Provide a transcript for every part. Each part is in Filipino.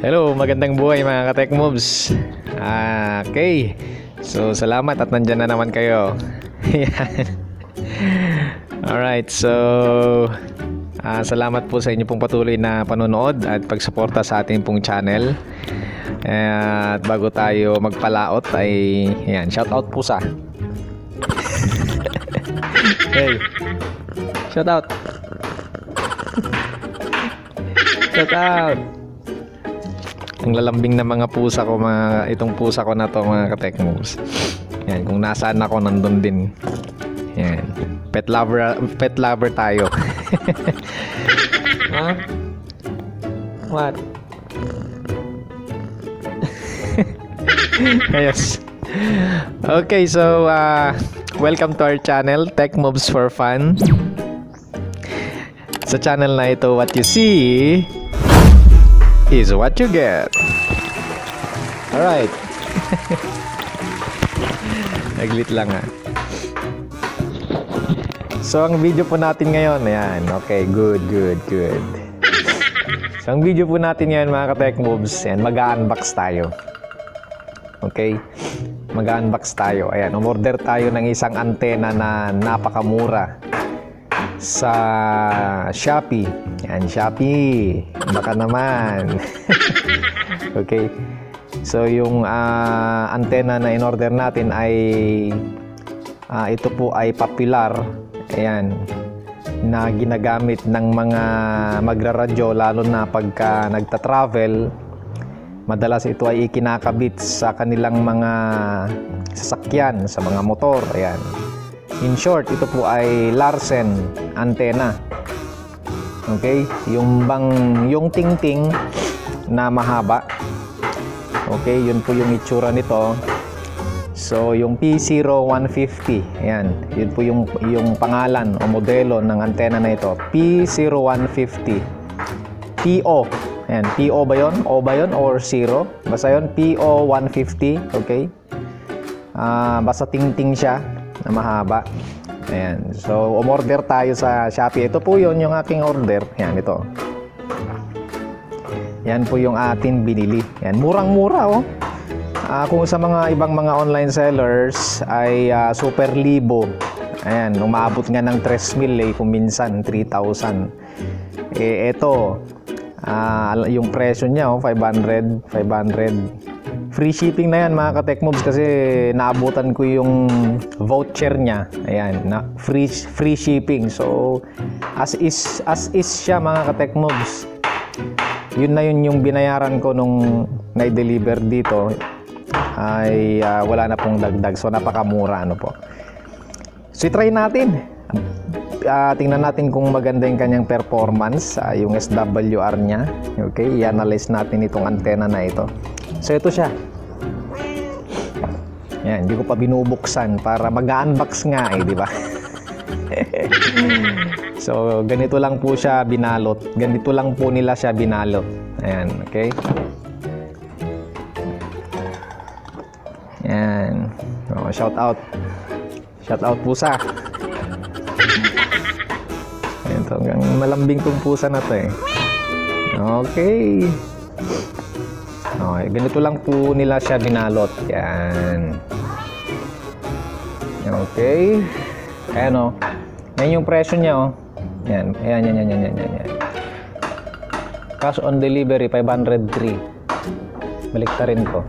Hello, magandang buhay mga ka-Tech Moves. Okay. So, salamat at nandyan na naman kayo. Yan. Alright, so salamat po sa inyo pong patuloy na panonood at pagsuporta sa ating pong channel. At bago tayo magpalaot ay yan, shout out po sa hey, shout out. Shout out. Ang lalambing na mga pusa ko, itong pusa ko na to mga ka-Tech Moves. Yan, kung nasaan ako nandun din. Yan. Pet lover tayo. Huh? What? Yes. Okay, so welcome to our channel, Tech Moves for Fun. Sa channel na ito, what you see is what you get. Alright. Naglit lang ha. So ang video po natin ngayon, ayan. Okay, good. So ang video po natin ngayon mga ka-Tech Moves, ayan, mag-unbox tayo. Okay? Mag-unbox tayo. Ayan, umorder tayo ng isang antena na napakamura sa Shopee. Yan, Shopee. Baka naman. Okay. So, yung antena na in-order natin ay ito po ay popular. Ayan. Na ginagamit ng mga magraradyo lalo na pagka nagta-travel. Madalas ito ay ikinakabit sa kanilang mga sasakyan, sa mga motor. Ayan. In short, ito po ay Larsen antenna. Okay? Yung ting-ting na mahaba. Okay? Yun po yung itsura nito. So, yung P0150. Ayan. Yun po yung pangalan o modelo ng antenna na ito. P0150. PO. Ayan. PO ba yun? O ba yun? Or 0? Basta yun. PO150. Okay? Basta ting-ting siya na mahaba. Ayan. So, umorder tayo sa Shopee. Ito po yun, yung aking order. Ayan, ito. Yan po yung atin binili. Ayan, murang-mura, oh. Kung sa mga ibang mga online sellers ay super libo. Ayan, umaabot nga ng 3,000 kung minsan 3,000. Ito, yung presyo niya, oh, 500. Free shipping na yan mga ka-Tech Moves kasi naabutan ko yung voucher niya. Ayan, na free shipping. So as is siya mga ka-Tech Moves. Yun na yun yung binayaran ko nung na-deliver dito ay wala na pong dagdag. So napakamura ano po. So try natin. Tingnan natin kung maganda yung kanyang performance, yung SWR niya. Okay, i-analyze natin itong antena na ito. So ito siya. Yan, hindi ko pa binubuksan para mag-unbox nga di ba? So ganito lang po siya binalot. Ganito lang po nila siya binalot. Ayan, okay? Yan. Oh, shout out. Shout out pusa. Ito, malambing tong pusa na to Okay. Okay, ganito lang po nila siya binalot. Yan. Okay. Ayan o. Yan yung presyo niya o. Yan. Ayan. Cash on delivery, 503. Baliktarin ko.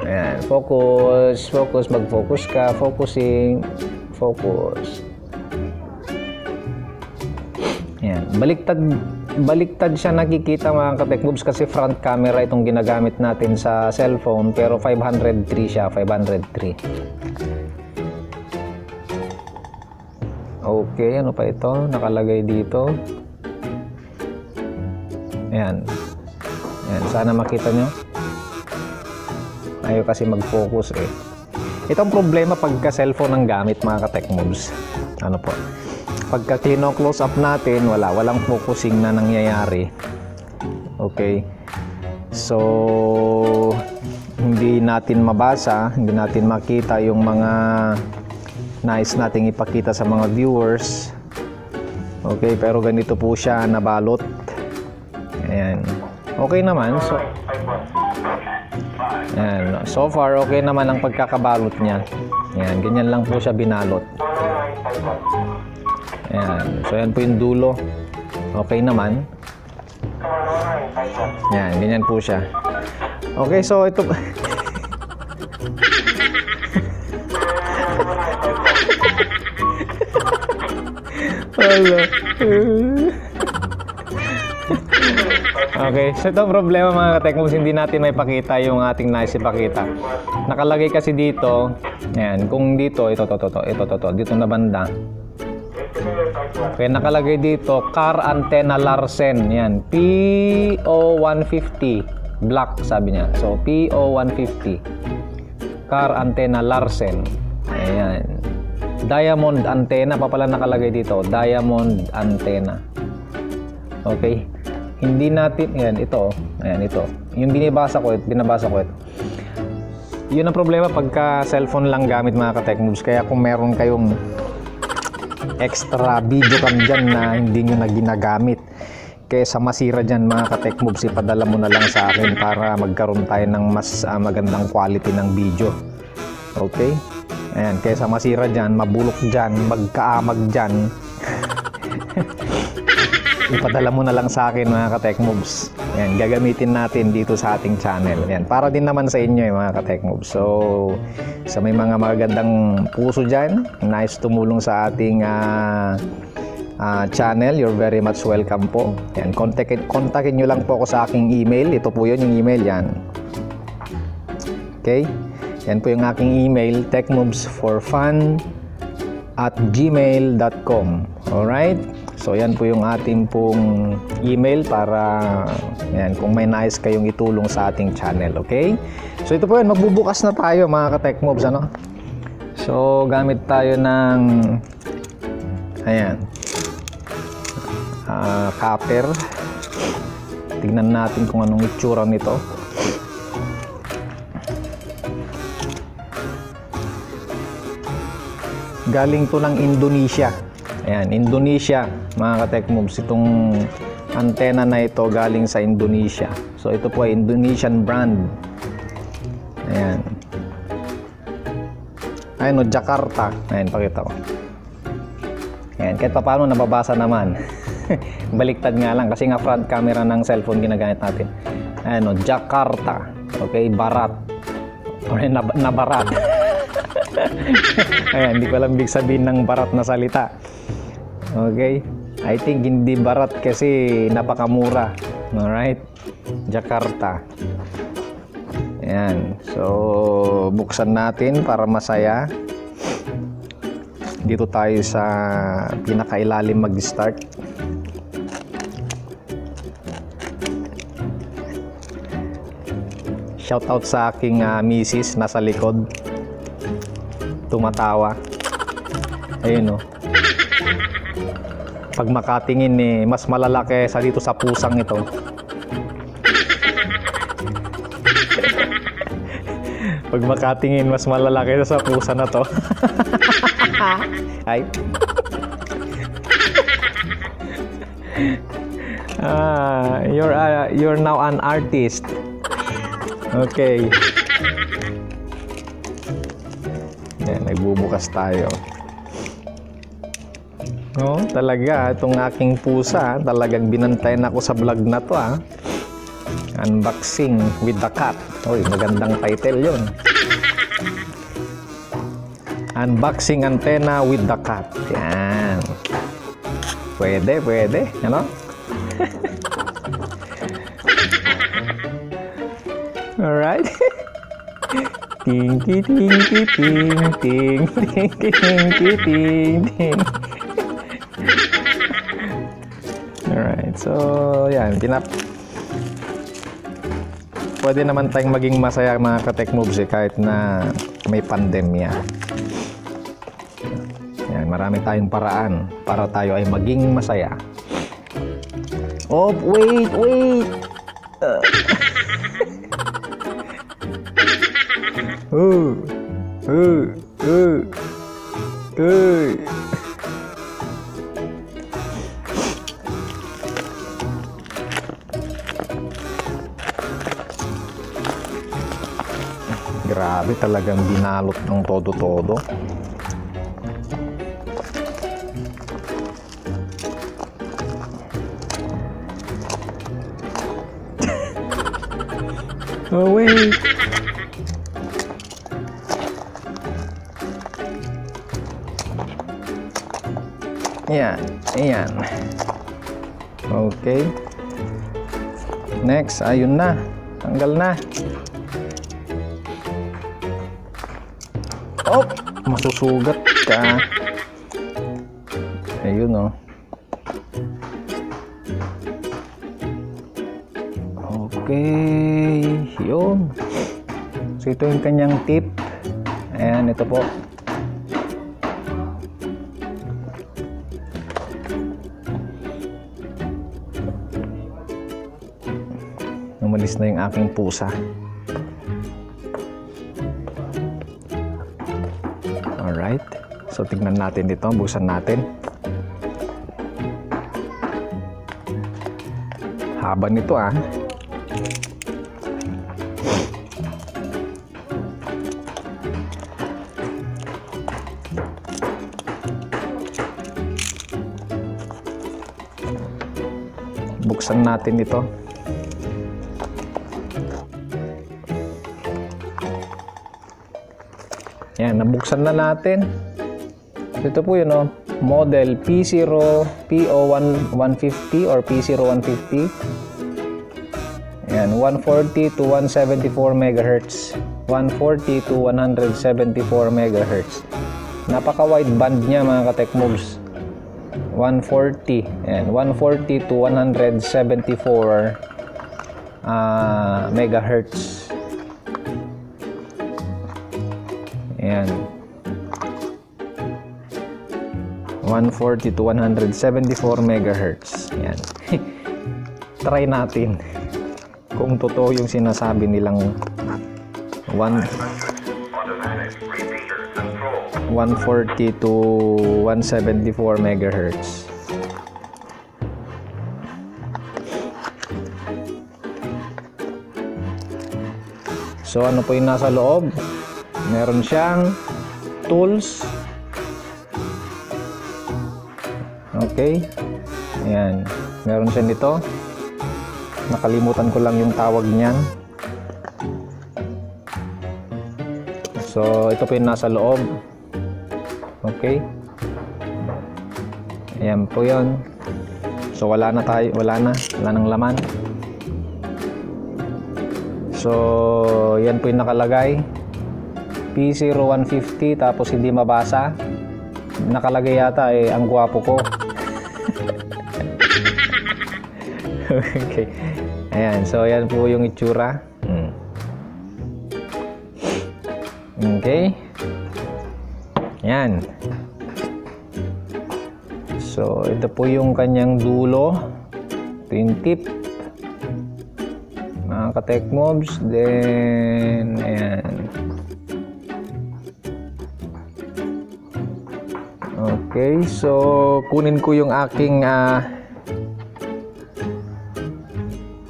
Ayan. Focus. Mag-focus ka. Focus. Ayan. Baliktad siya nakikita mga ka-Tech Moves kasi front camera itong ginagamit natin sa cellphone pero 503 siya, 503. Okay, ano pa ito? Nakalagay dito. Ayan. Ayan, sana makita nyo. Ayaw kasi mag-focus Itong problema pagka cellphone ang gamit mga ka-Tech Moves. Ano po? Pagka kino-close up natin, walang focusing na nangyayari. Okay. So, hindi natin mabasa, hindi natin makita yung mga nais nating ipakita sa mga viewers. Okay, pero ganito po siya nabalot. Ayan. Okay naman. Ayan. So far, okay naman ang pagkakabalot niya. Ayan. Ganyan lang po siya binalot. Ayan. So, yan po yung dulo. Okay naman. Ayan. Ganyan po siya. Okay, so ito... Okay, so ito problema mga ka-Techmoves, hindi natin may pakita yung ating nais ipakita. Nakalagay kasi dito, ayan, kung dito, ito, dito na banda. Okay, nakalagay dito, car antenna Larsen, yan, PO150, black sabi niya. So, PO150, car antenna Larsen, ayan. Diamond antenna pa pala nakalagay dito, diamond antenna. Okay. Hindi natin, ayan, ito. Yung binabasa ko ito. Yun ang problema pagka cellphone lang gamit mga ka-Techmoves. Kaya kung meron kayong extra video cam dyan na hindi nyo na ginagamit, kaysa masira dyan mga ka-Techmoves, ipadala mo na lang sa akin para magkaroon tayo ng mas magandang quality ng video. Okay? Ayan, kaysa masira dyan, mabulok dyan, magkaamag dyan, ipadala mo na lang sa akin mga ka-Techmoves. Ayan, gagamitin natin dito sa ating channel. Ayan, para din naman sa inyo mga ka-Techmoves. So, sa may mga magandang puso dyan, nice tumulong sa ating channel, you're very much welcome po. Ayan, kontakin nyo lang po ako sa aking email. Ito po yun, yung email yan. Okay? Yan po yung aking email, techmovesforfun@gmail.com. Alright? So, yan po yung ating pong email para yan, kung may nais kayong itulong sa ating channel, okay? So, ito po yun, magbubukas na tayo mga ka-Techmoves, ano? So, gamit tayo ng ayan, copper. Tignan natin kung anong itsura nito. Galing to ng Indonesia. Ayan, Indonesia mga ka-Techmoves. Itong antena na ito galing sa Indonesia. So ito po ay Indonesian brand. Ayan. Ayun o, Jakarta. Ayan, pakita ko. Ayan, kahit pa paano nababasa naman. Baliktad nga lang kasi nga front camera ng cellphone ginagamit natin. Ayan o, Jakarta. Okay, barat. Or nabarat. Ayan, hindi ko alam ibig sabihin ng barat na salita. Okay, I think hindi barat kasi napakamura. Alright, Jakarta. Ayan, so buksan natin para masaya. Dito tayo sa pinakailalim mag-start. Shout out sa aking misis nasa likod. Tumatawa. Ayun o. Pag makatingin mas malalaki sa dito sa pusang ito. Pag makatingin mas malalaki sa pusa na to. Ay. You're now an artist. Okay. Yan, nagbubukas tayo. No, talaga itong aking pusa, talagang binantayan ako sa vlog na to Unboxing with the cat. Oy, magandang title 'yon. Unboxing antenna with the cat. Yan. Pwede, ano? Alright. Ting ting ting ting ting ting ting ting ting. Alright, so yan, pwede naman tayong maging masaya mga ka-Techmoves kahit na may pandemya. Yan, marami tayong paraan para tayo ay maging masaya. Oh, wait. Grabe, talagang binalot ng todo-todo. Oh, wait. Ayan, ayan. Okay. Next, ayun na. Tanggal na. Oh, masusugat ka. Ayun, oh. Okay, yun. So ito yung kanyang tip. Ayan, ito po. Umalis na yung aking pusa. Alright. So tignan natin dito. Buksan natin. Haba nito, ah. Buksan natin ito. Yan, nabuksan na natin. Ito po yun, oh. Model P0-PO150 or P0150. Yan, 140 to 174 MHz. 140 to 174 MHz. Napaka-wide band niya, mga ka-tech moves. 140. Yan, 140 to 174 MHz. Ayan. 140 to 174 MHz. Ayan. Try natin kung totoo yung sinasabi nilang 140 to 174 MHz. So ano po yung nasa loob? Meron siyang tools. Okay. Ayan. Meron siya nito. Nakalimutan ko lang yung tawag niyan. So, ito po yung nasa loob. Okay. Ayan po yun. So, wala nang laman. So, yan po yung nakalagay. P0150 tapos hindi mabasa. Nakalagay yata ang gwapo ko. Okay. Ayan, so ayan po yung itsura. Okay. Ayan. So ito po yung kanyang dulo. Ito yung tip. Mga ka-tech mobs. Then ayan. Okay, so kunin ko yung aking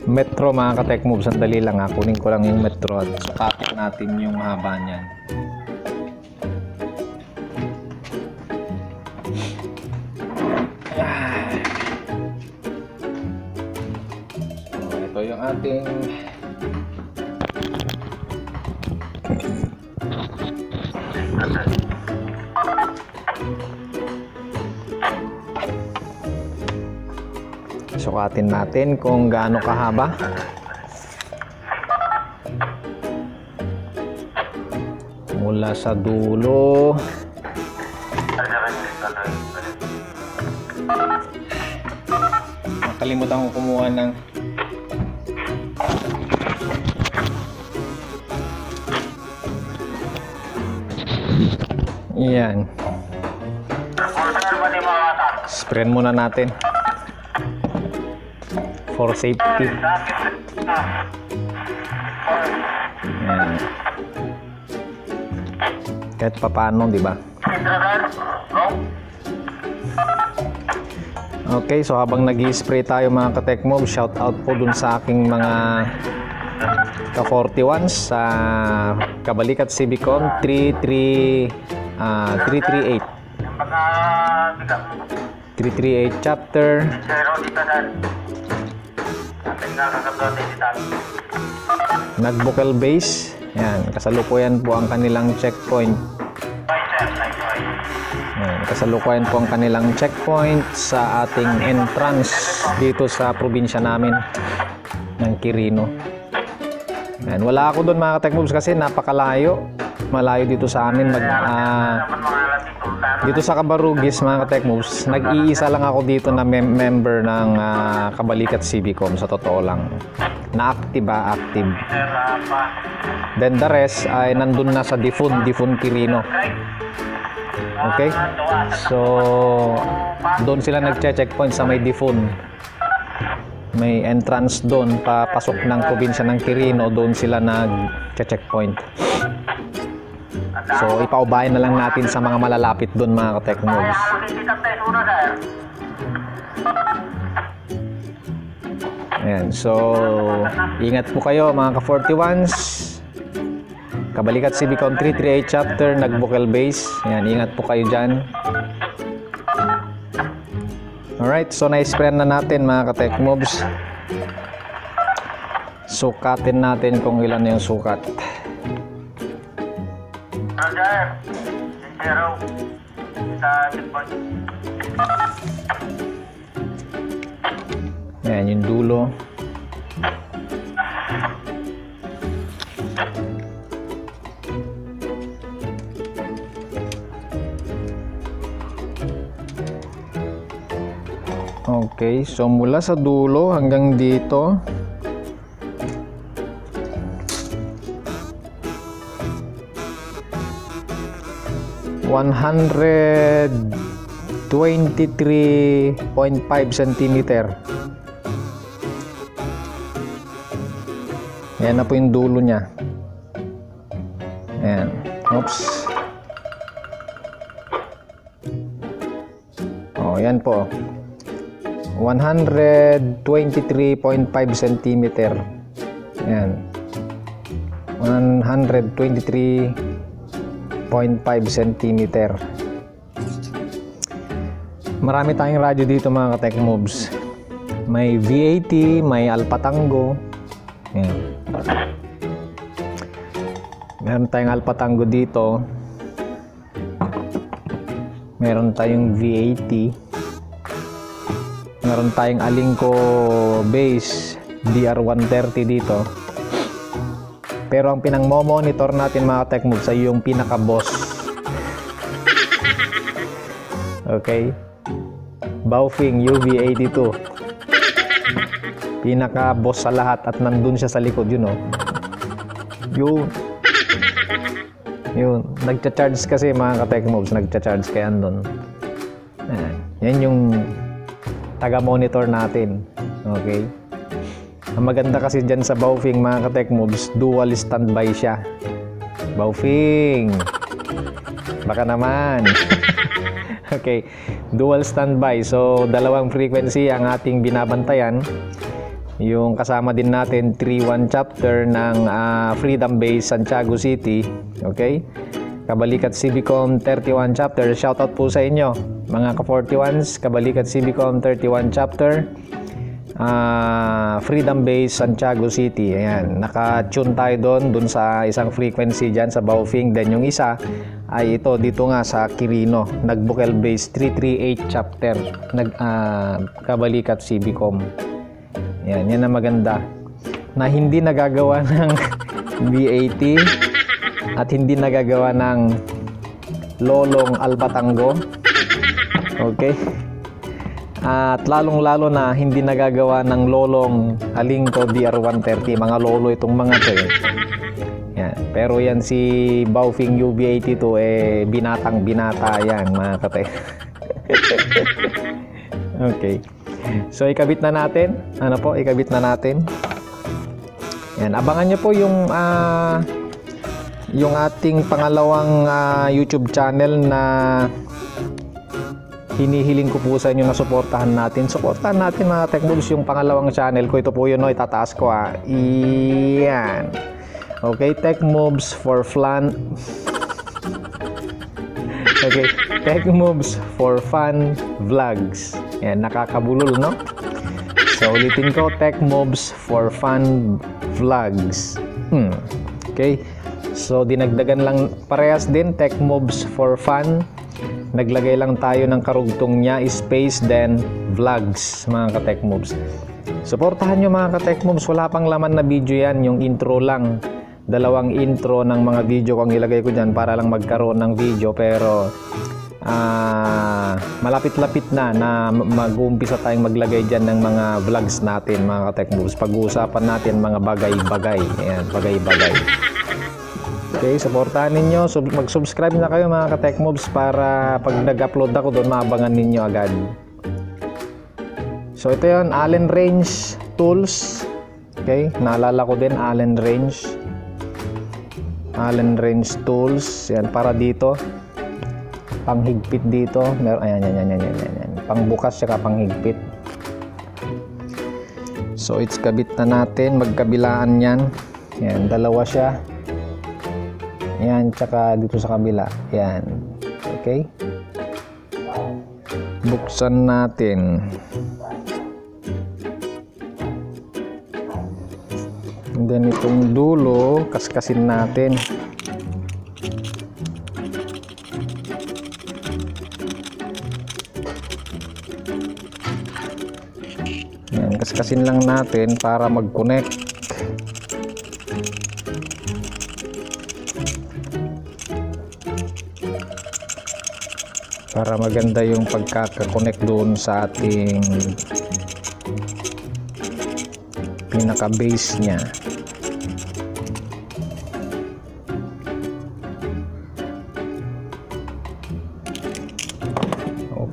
metro, mga ka-tech move. Sandali lang, kunin ko lang yung metro at sukatin natin yung haba niyan. So ito yung ating sukatin natin kung gaano kahaba. Mula sa dulo. Nakalimutan ko kumuha ng yan. Sprayin muna natin for safety. Yan. Kahit papaano, di ba? Okay, so habang nag-i-spray tayo, mga ka-tech mob, shout out po dun sa aking mga ka-41 sa Kabalikat Civicom 338 chapter. Nagbukel base. Yan, kasalukuyan po ang kanilang checkpoint. Yan, kasalukuyan po ang kanilang checkpoint sa ating entrance dito sa probinsya namin ng Quirino. Yan, wala ako doon mga ka-Tech Moves kasi napakalayo. Malayo dito sa amin. Dito sa Cabarugis mga ka-Tech Moves, nag-iisa lang ako dito na member ng Kabalikat Civicom, sa totoo lang. Na active. Then the rest ay nandun na sa Difun Quirino. Okay? So, doon sila nag-checkpoint sa may Difun. May entrance doon, papasok ng probinsya ng Quirino, doon sila nag-checkpoint. So, ipaubayan na lang natin sa mga malalapit doon mga ka-Tech Moves. Ayan, so, ingat po kayo mga ka-41s. Kabalikat Civicom 338 chapter, Nagbukel base. Ayan, ingat po kayo dyan. Alright, so na-spray na natin mga ka-Tech Moves. Sukatin natin kung ilan yung sukat. Ayan, yung dulo. Okay, so mula sa dulo hanggang dito, (123.5 centimeter). Yan na po yung dulo niya. Ayan. Oops. Oh, yan po. 123.5 centimeter. Ayan. 123.5 centimeter. Marami tayong radyo dito mga ka-Tech Moves. May V80, may Alpha Tango. Ayan. Meron tayong Alpha Tango dito. Meron tayong V80. Meron tayong Alingco base DR130 dito. Pero ang pinang-monitor natin mga Tech Moves ay yung pinaka-boss. Okay? Baofeng UV82. Pinaka-boss sa lahat at nandun siya sa likod, yun, oh. Yun. Nagcha-charge kasi mga ka-Tech Moves, nagcha-charge kaya andun. Yan yung taga-monitor natin. Okay? Ang maganda kasi dyan sa Baofeng mga ka-Tech Moves, dual standby siya. Baofeng, baka naman. Okay, dual standby. So, dalawang frequency ang ating binabantayan. Yung kasama din natin 31 chapter ng Freedom Base Santiago City. Okay? Kabalikat Civicom 31 chapter. Shoutout po sa inyo mga ka-41s. Kabalikat Civicom 31 chapter, Freedom Base Santiago City. Ayan, naka-tune tayo doon sa isang frequency dyan sa Baofeng. Then yung isa ay ito dito nga sa Quirino, Nagbukel Base 338 chapter, Kabalikat Civicom. Yan ang maganda na hindi nagagawa ng V80 at hindi nagagawa ng lolong Alpha Tango. Okay? At lalong-lalo na hindi nagagawa ng lolong Alingco DR130. Mga lolo itong mga to eh. Yan. Pero yan si Baofeng UV82 eh binatang-binata yan mga kate. Okay. So ikabit na natin. Ano po? Ikabit na natin. Yan. Abangan nyo po yung ating pangalawang YouTube channel na hinihiling ko po sa inyo na suportahan natin. Suportahan natin mga Tech Moves yung pangalawang channel ko. Ito po yun, no? Itataas ko. Iyan. Okay, tech moves for fun. Okay, tech moves for fun vlogs. Yan, nakakabulol, no? So, ulitin ko, tech moves for fun vlogs. Okay, so dinagdagan lang, parehas din, tech moves for fun. Naglagay lang tayo ng karugtong niya, space, then vlogs, mga ka-tech moves. Suportahan nyo mga ka-tech moves, wala pang laman na video yan, yung intro lang. Dalawang intro ng mga video kung ilagay ko dyan para lang magkaroon ng video, pero malapit-lapit na mag-uumpisa tayong maglagay dyan ng mga vlogs natin mga ka-tech moves. Pag-uusapan natin mga bagay-bagay. Ayan, bagay-bagay. Okay, supportahan ninyo. Mag-subscribe na kayo mga ka-tech moves para pag nag-upload ako doon, maabangan ninyo agad. So ito yun, Allen Range Tools. Okay, naalala ko din Allen Range Tools. Yan, para dito panghigpit dito. Ayan. Pangbukas saka panghigpit. So it's kabit na natin, magkabilaan yan. Yan, dalawa siya. Yan, tsaka dito sa kabila. Yan. Okay. Buksan natin. And then itong dulo, kaskasin natin. Yan, kaskasin lang natin para mag-connect. Para maganda yung pagkaka-connect doon sa ating pinaka-base niya.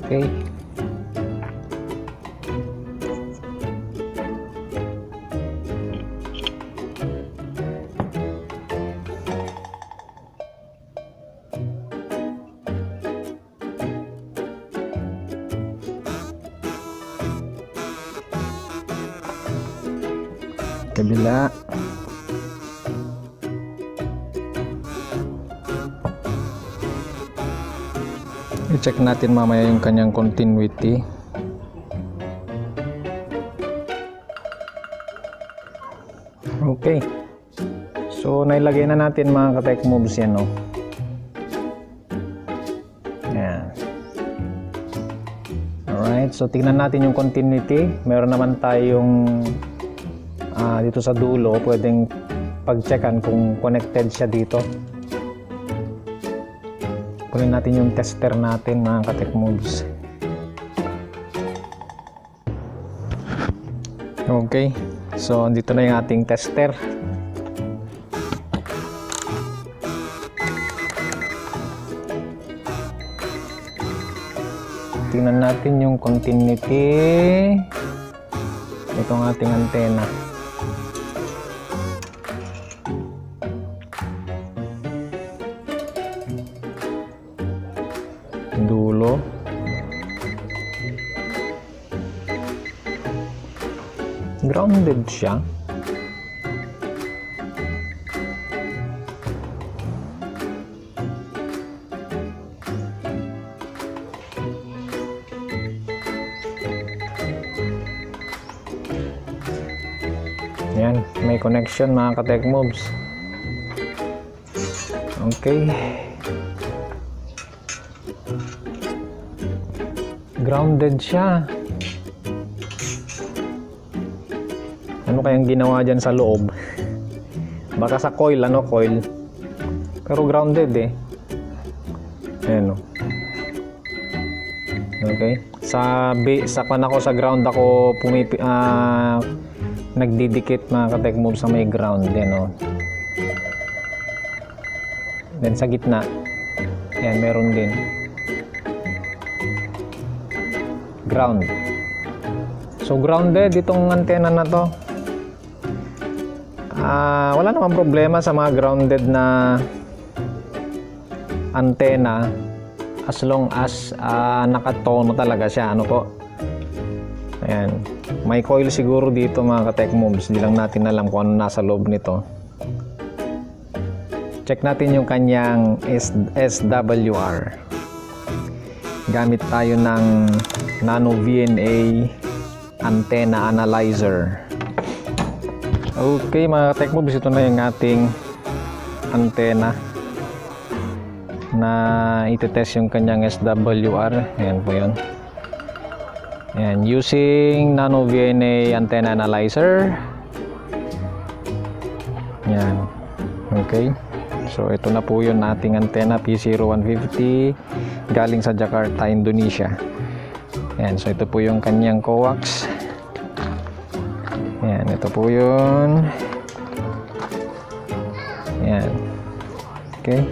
Okay. Kabila. I-check natin mamaya yung kanyang continuity. Okay. So, nailagay na natin mga ka-tech moves yan, no? Yan. Alright. So, tingnan natin yung continuity. Meron naman tayong dito sa dulo, pwedeng pag-checkan kung connected siya dito. Kunin natin yung tester natin mga ka-tech moves. Okay, so dito na yung ating tester. Tingnan natin yung continuity. Ito ang ating antena. Dulo. Grounded siya. Yan, may connection mga ka-tech moves. Okay. Grounded siya. Ano kayang ginawa dyan sa loob? Baka sa coil, coil. Pero grounded eh. Ayan o. Okay. Sa ground ako nagdidikit mga ka-tech moves sa may ground din o. Then sa gitna. Ayan, meron din. Ground. So grounded itong antena na to. Wala namang problema sa mga grounded na antena as long as nakatono talaga siya. Ano po? Ayan. May coil siguro dito mga ka-tech moves. Di lang natin alam kung ano nasa loob nito. check natin yung kanyang SWR. Gamit tayo ng Nano VNA Antenna Analyzer. Okay mga ka-Techmoves, ito na yung ating antenna na iti-test yung kanyang SWR. Ayan po yun. Ayan, using Nano VNA Antenna Analyzer. Ayan. Okay. So ito na po yun ating antenna P0150 galing sa Jakarta, Indonesia. Ayan, so ito po yung kanyang coax. Ayan, ito po yun. Ayan. Okay.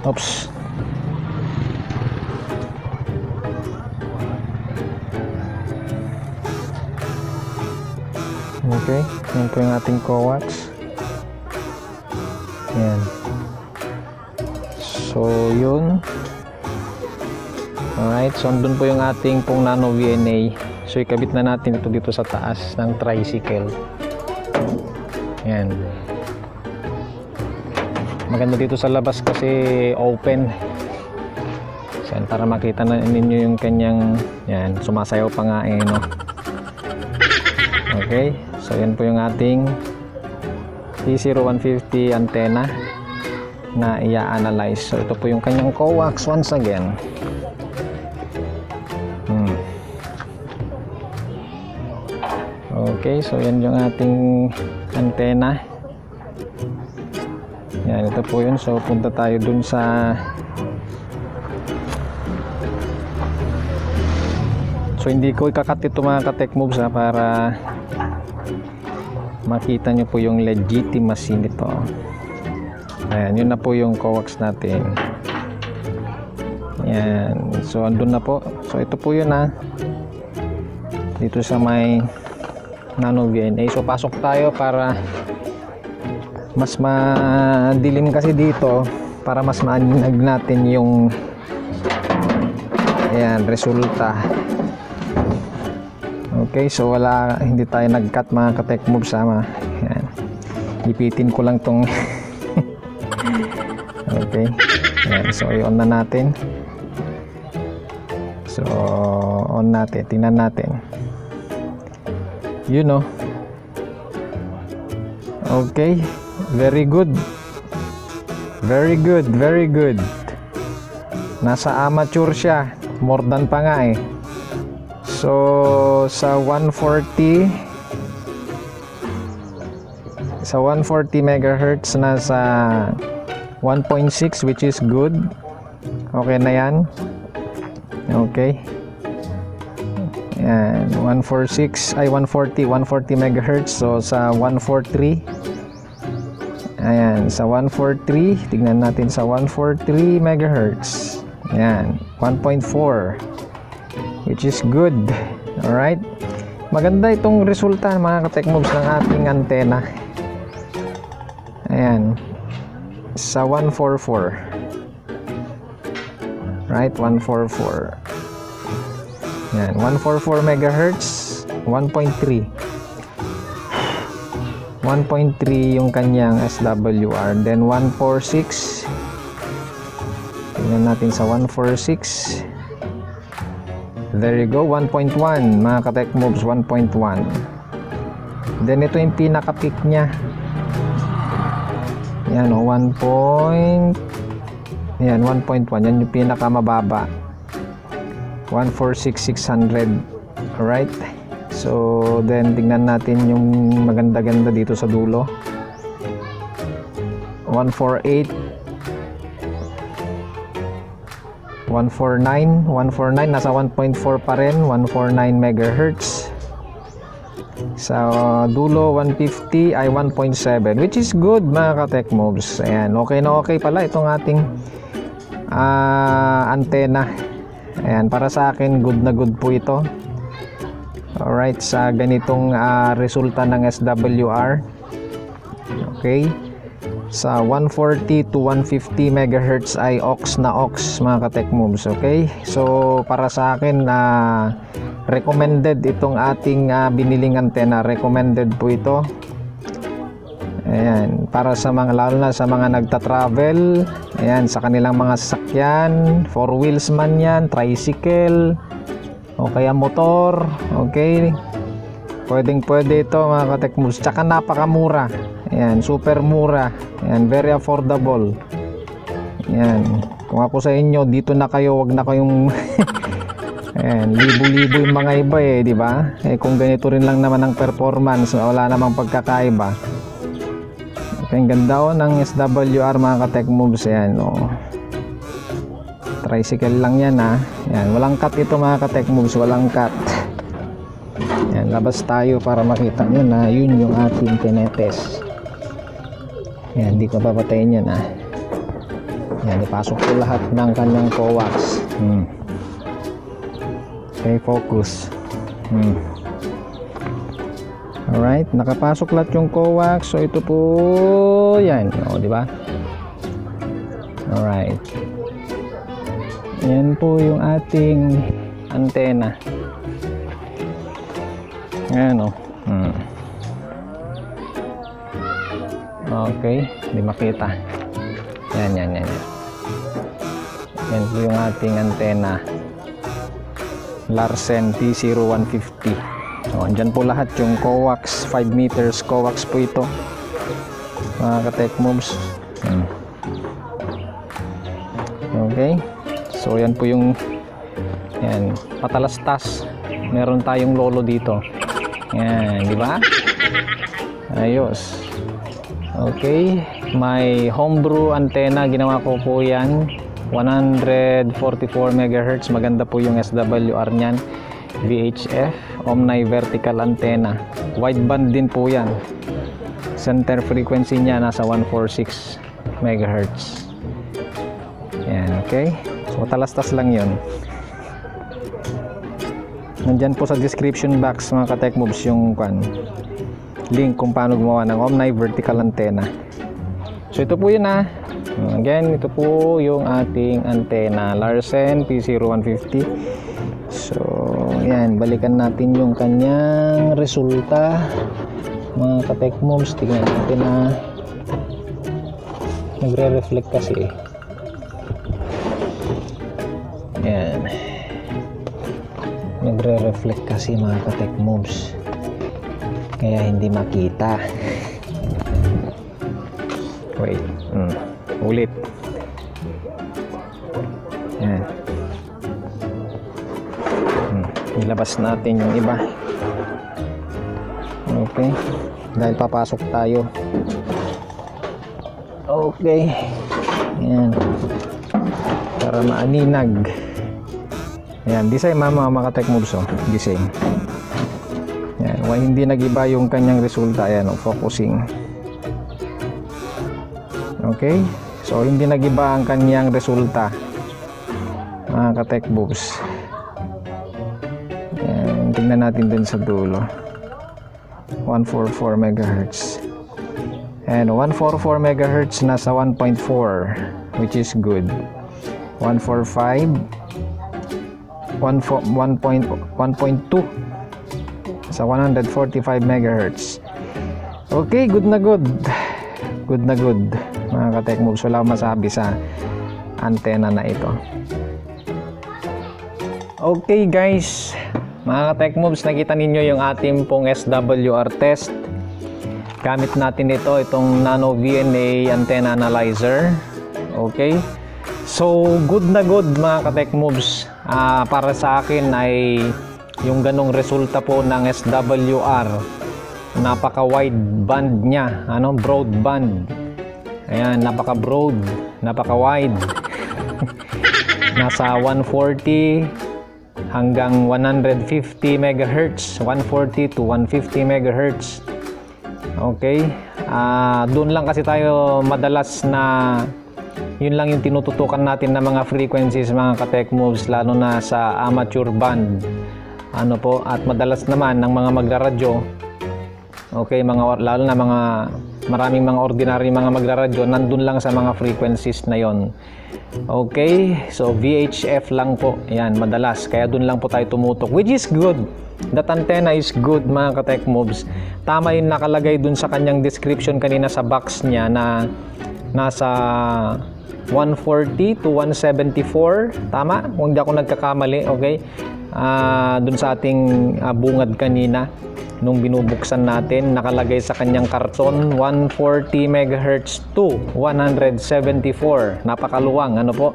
Oops. Okay, yan po yung ating coax. Yan. So, yun. Alright, so andun po yung ating pong Nano VNA. So, ikabit na natin ito dito sa taas ng tricycle. Yan. Maganda dito sa labas kasi open. So, yan, para makita na ninyo yung kanyang, yan, sumasayaw pa nga eh, no? Okay, so yan po yung ating P0150 antenna na i-analyze. So ito po yung kanyang coax once again. Okay, so yan yung ating antenna. Yan, ito po yun. So punta tayo dun sa, so hindi ko ikakat ito mga ka-Techmoves para makita nyo po yung legitimacy nito. Ayan, yun na po yung coax natin. Ayan, so andun na po. So ito po yun dito sa may Nano VNA. So pasok tayo para mas madilim kasi dito, para mas maanag natin yung ayan, resulta. Okay, so hindi tayo nag-cut mga ka-Techmoves sama. Ayan. Ipitin ko lang tong okay. Ayan, so i-on na natin. So on natin, tingnan natin. You know. Okay, very good. Very good, very good. Nasa amateur siya, more than pa nga eh. So sa 140 megahertz nasa 1.6, which is good. Okay na yan. Okay. Yan, 140 megahertz. So sa 143, ayan, sa 143, tignan natin sa 143 megahertz. Ayan, 1.4, which is good. Alright, maganda itong resulta mga ka-Techmoves ng ating antenna. Ayan, sa 144, right, 144. Ayan, 144 megahertz, 1.3 yung kanyang SWR. Then 146, tingnan natin sa 146. There you go, 1.1 mga ka-Techmoves, 1.1. Then ito yung pinaka-peak nya. Yan o, 1. Yan, 1.1. Yan yung pinaka-mababa. 146,600. Alright. So, then tingnan natin yung maganda-ganda dito sa dulo. 148. 149, nasa 1.4 pa rin, 149 megahertz. Sa dulo 150 ay 1.7, which is good mga ka-Techmoves. Ayan, okay na okay pala itong ating antenna. Ayan, para sa akin good na good po ito. Alright, sa ganitong resulta ng SWR. Okay, sa 140 to 150 megahertz ay aux na aux mga ka-Techmoves. Okay, so para sa akin recommended itong ating biniling antena. Recommended po ito. Ayan, para sa mga, lalo na sa mga nagta-travel, ayan, sa kanilang mga sasakyan, four wheels man yan, tricycle, o kaya motor, okay? Pwedeng-pwede ito mga ka-tech moves. Tsaka napakamura. Ayan, super mura. Ayan, very affordable. Ayan, kung ako sa inyo, dito na kayo, wag na kayong ayan, libo-libo yung mga iba di ba? Kung ganito rin lang naman ang performance, wala namang pagkakaiba. Ang ganda ng SWR mga ka-tech moves. Ayan, tricycle lang yan Ayan, walang cut ito mga ka-tech moves, walang cut. Ayan, labas tayo para makita nyo na yun yung ating tinetest. Ayan, hindi ko papatayin yan Ayan, ipasok ko lahat ng kanyang coax. Okay, focus. Alright, nakapasok lahat yung coax. So ito po, yan, di ba? Alright. Yan po yung ating antena. Ayan Okay, hindi makita. Yan. Yan po yung ating antena. Larsen T0150. Andyan po lahat yung coax, 5 meters coax po ito mga ka-tech moves. Okay, so yan po yung patalastas. Meron tayong lolo dito. Yan, di ba? Ayos. Okay, may homebrew antenna, ginawa ko po yan, 144 MHz. Maganda po yung SWR niyan, VHF Omni vertical antenna, wideband din po yan. Center frequency niya nasa 146 MHz. Yan, okay, so talastas lang yun. Nandyan po sa description box mga ka-tech moves yung link kung paano gumawa ng Omni vertical antenna. So ito po yun again, ito po yung ating antenna, Larsen P0150. So yan, balikan natin yung kanyang resulta mga ka-tech moves. Tignan natin nagre-reflect kasi yan, nagre-reflect kasi mga ka-tech moves, kaya hindi makita. Wait, ulit. Yan, ilabas natin yung iba. Okay, dahil papasok tayo. Okay, yan, para maaninag. Yan, di same mga ka-tech moves di same. Yan, hindi nag-iba yung kanyang resulta. Ayan, focusing. Okay, so hindi nag-iba ang kanyang resulta mga ka-tech moves. Yan, tingnan natin dun sa dulo, 144 MHz. And 144 MHz nasa 1.4, which is good. 145, 1.2 sa 145 MHz. Okay, good na good. Good na good mga ka-tech moves. Wala akong masabi sa antenna na ito. Okay guys, mga ka-tech moves, nakita ninyo yung ating pong SWR test. Gamit natin itong Nano VNA antenna analyzer. Okay, so good na good mga ka-tech moves. Para sa akin ay yung ganong resulta po ng SWR, napaka wide band niya, broad band. Ayan, napaka broad, napaka wide. Nasa 140 hanggang 150 MHz, 140 to 150 MHz. Okay, doon lang kasi tayo madalas na yun lang yung tinututukan natin na mga frequencies mga ka-tech moves, lalo na sa amateur band. At madalas naman ng mga magraradyo, okay, lalo na mga Maraming mga ordinary mga magraradyo, nandun lang sa mga frequencies na yon. Okay, so VHF lang po, yan, madalas, kaya dun lang po tayo tumutok, which is good. That antenna is good mga ka-tech moves. Tama yung nakalagay dun sa kanyang description kanina sa box niya na nasa 140 to 174, tama? Kung di ako nagkakamali, okay? Dun sa ating bungad kanina nung binubuksan natin, nakalagay sa kanyang karton 140 MHz to 174. Napakaluwang, ano po?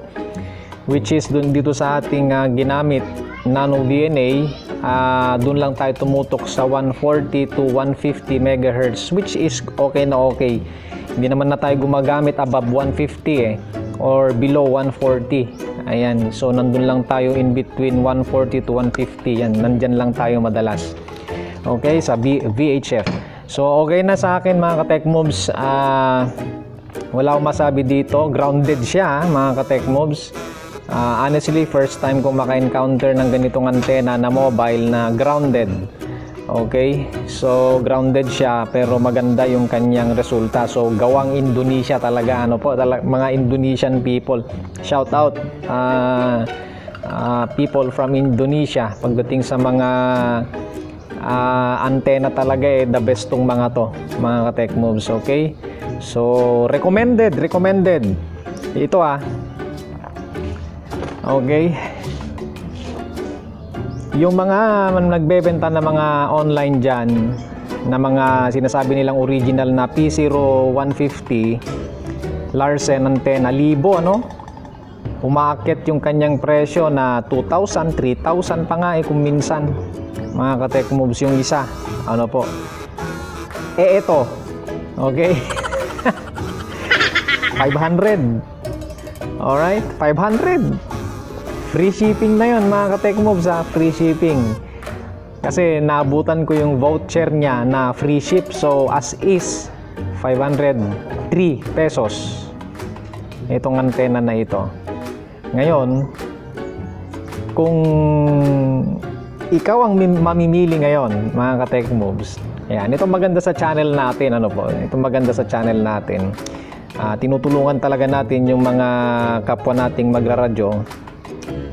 Which is dun dito sa ating ginamit nano VNA, dun lang tayo tumutok sa 140 to 150 MHz, which is okay na okay. Hindi naman na tayo gumagamit above 150 or below 140. Ayan, so nandun lang tayo in between 140 to 150. Yan, nandyan lang tayo madalas. Okay, sa VHF. So okay na sa akin mga ka-tech moves. Wala akong masabi dito. Grounded siya mga ka-tech moves. Honestly, first time ko maka-encounter ng ganitong antena na mobile na grounded. Okay, so grounded siya pero maganda yung kanyang resulta. So gawang Indonesia talaga, ano po, mga Indonesian people. Shout out people from Indonesia. Pagdating sa mga antena talaga, the best tong mga to, mga ka-tech moves. Okay, so recommended ito okay. Yung mga nagbebenta na mga online dyan na mga sinasabi nilang original na P0150 Larsen antenna, libo, ano, umaakit yung kanyang presyo na 2,000, 3,000 pa nga kung minsan, mga ka-tech moves, yung isa, ano po, ito, okay. 500, alright, 500. Free shipping na yon mga ka-tech moves, free shipping. Kasi naabutan ko yung voucher niya na free ship, so as is 503 pesos itong antena na ito. Ngayon, kung ikaw ang mamimili ngayon mga ka-tech moves, ayan, ito maganda sa channel natin, ano po, ito maganda sa channel natin. Tinutulungan talaga natin yung mga kapwa nating magraradyo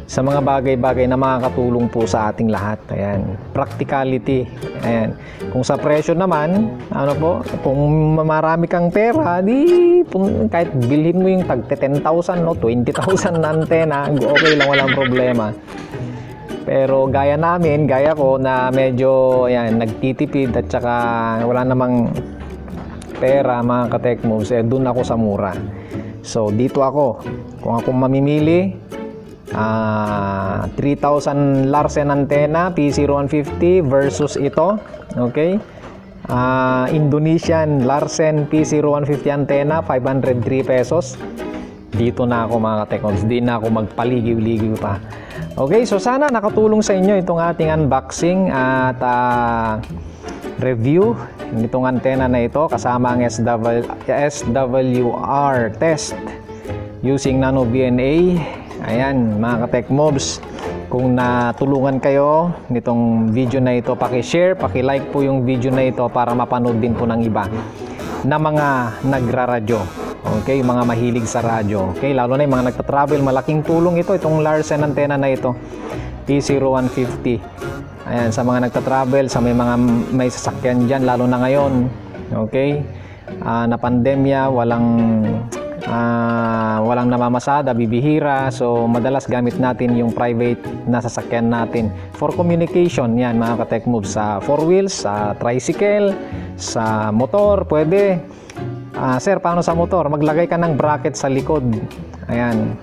sa mga bagay-bagay na makakatulong po sa ating lahat. Ayan, practicality. Ayan, kung sa presyo naman, ano po, kung marami kang pera, di kahit bilhin mo yung tag 10,000 o 20,000 na antena, okay lang, walang problema. Pero gaya namin, gaya ko na medyo ayan, nagtitipid at saka wala namang pera mga ka-tech moves, dun ako sa mura. So dito ako, kung ako mamimili, 3,000 Larsen antenna P0150 versus ito, okay, Indonesian Larsen P0150 antenna 503 pesos. Dito na ako mga ka-tech moves, di na ako magpaligiw-ligiw pa. Okay, so sana nakatulong sa inyo itong ating unboxing at review nitong antena na ito kasama ang SWR test using nano VNA. Ayan mga ka-tech moves, kung natulungan kayo nitong video na ito, paki-share, paki-like po yung video na ito para mapanood din po ng iba na mga nagraradyo. Okay, yung mga mahilig sa radyo. Okay, lalo na yung mga nagta-travel, malaking tulong ito, itong Larsen antenna na ito, P0150. Ayan, sa mga nagta-travel, sa may sasakyan dyan, lalo na ngayon. Okay, na pandemya, walang namamasada, bibihira, so madalas gamit natin yung private na sasakyan natin for communication. Yan mga ka-tech moves, sa 4 wheels, sa tricycle, sa motor, pwede. Sir, paano sa motor? Maglagay ka ng bracket sa likod. Ayan,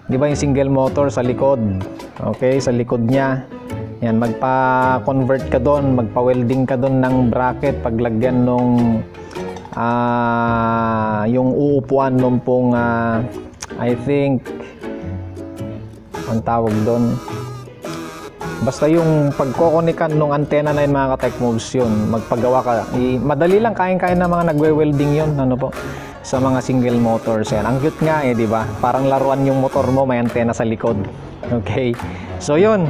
di ba yung single motor sa likod, okay, sa likod niya. Yan, magpa-convert ka doon, magpa-welding ka doon ng bracket, paglagyan nung yung uupuan nung pong I think ang tawag doon, basta yung pagkokonikan nung antena na yun mga ka-tech moves, yun magpagawa ka, madali lang, kain-kain na mga nagwe-welding yun, ano po, sa mga single motors. Yan, ang cute nga di ba, parang laruan yung motor mo, may antena sa likod. Okay, so yun,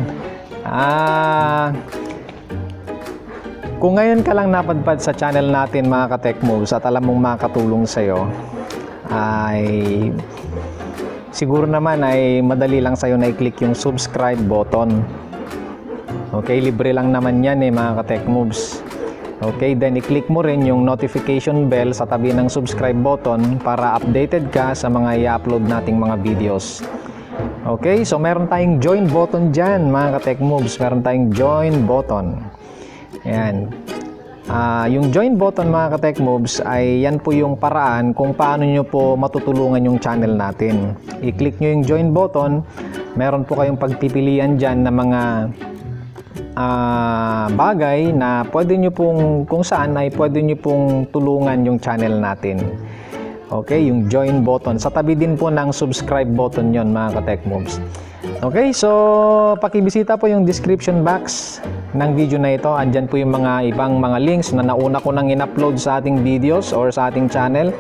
Kung ngayon ka lang napadpad sa channel natin mga ka-Tech Moves at alam mong makakatulong sa'yo, ay siguro naman ay madali lang sa'yo na i-click yung subscribe button. Okay, libre lang naman yan mga ka-Tech Moves. Okay, then i-click mo rin yung notification bell sa tabi ng subscribe button para updated ka sa mga i-upload nating mga videos. Okay, so meron tayong join button dyan mga ka-Tech Moves. Meron tayong join button. Ayan. Yung join button mga ka-Tech Moves ay yan po yung paraan kung paano nyo po matutulungan yung channel natin. I-click nyo yung join button. Meron po kayong pagpipilian dyan na mga bagay na pwede nyo pong, kung saan ay pwede nyo pong tulungan yung channel natin. Okay, yung join button. Sa tabi din po ng subscribe button yon mga ka-Tech Moves. Okay, so pakibisita po yung description box ng video na ito. Andyan po yung mga ibang mga links na nauna ko nang in-upload sa ating videos or sa ating channel.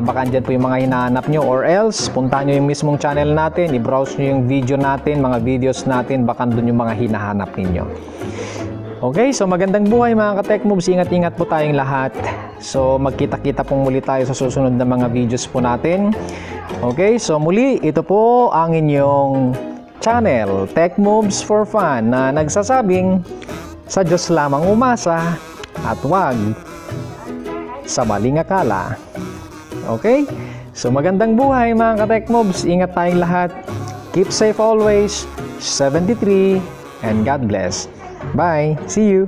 Baka andyan po yung mga hinahanap nyo, or else puntahan nyo yung mismong channel natin, i-browse nyo yung video natin, mga videos natin, baka doon yung mga hinahanap ninyo. Okay, so magandang buhay mga ka-Tech Moves. Ingat-ingat po tayong lahat. So magkita-kita pong muli tayo sa susunod na mga videos po natin. Okay, so muli, ito po ang inyong channel, Tech Moves for Fun, na nagsasabing sa Diyos lamang umasa at wag sa maling akala. Okay? So magandang buhay mga ka-Tech Moves. Ingat tayong lahat. Keep safe always. 73 and God bless. Bye. See you.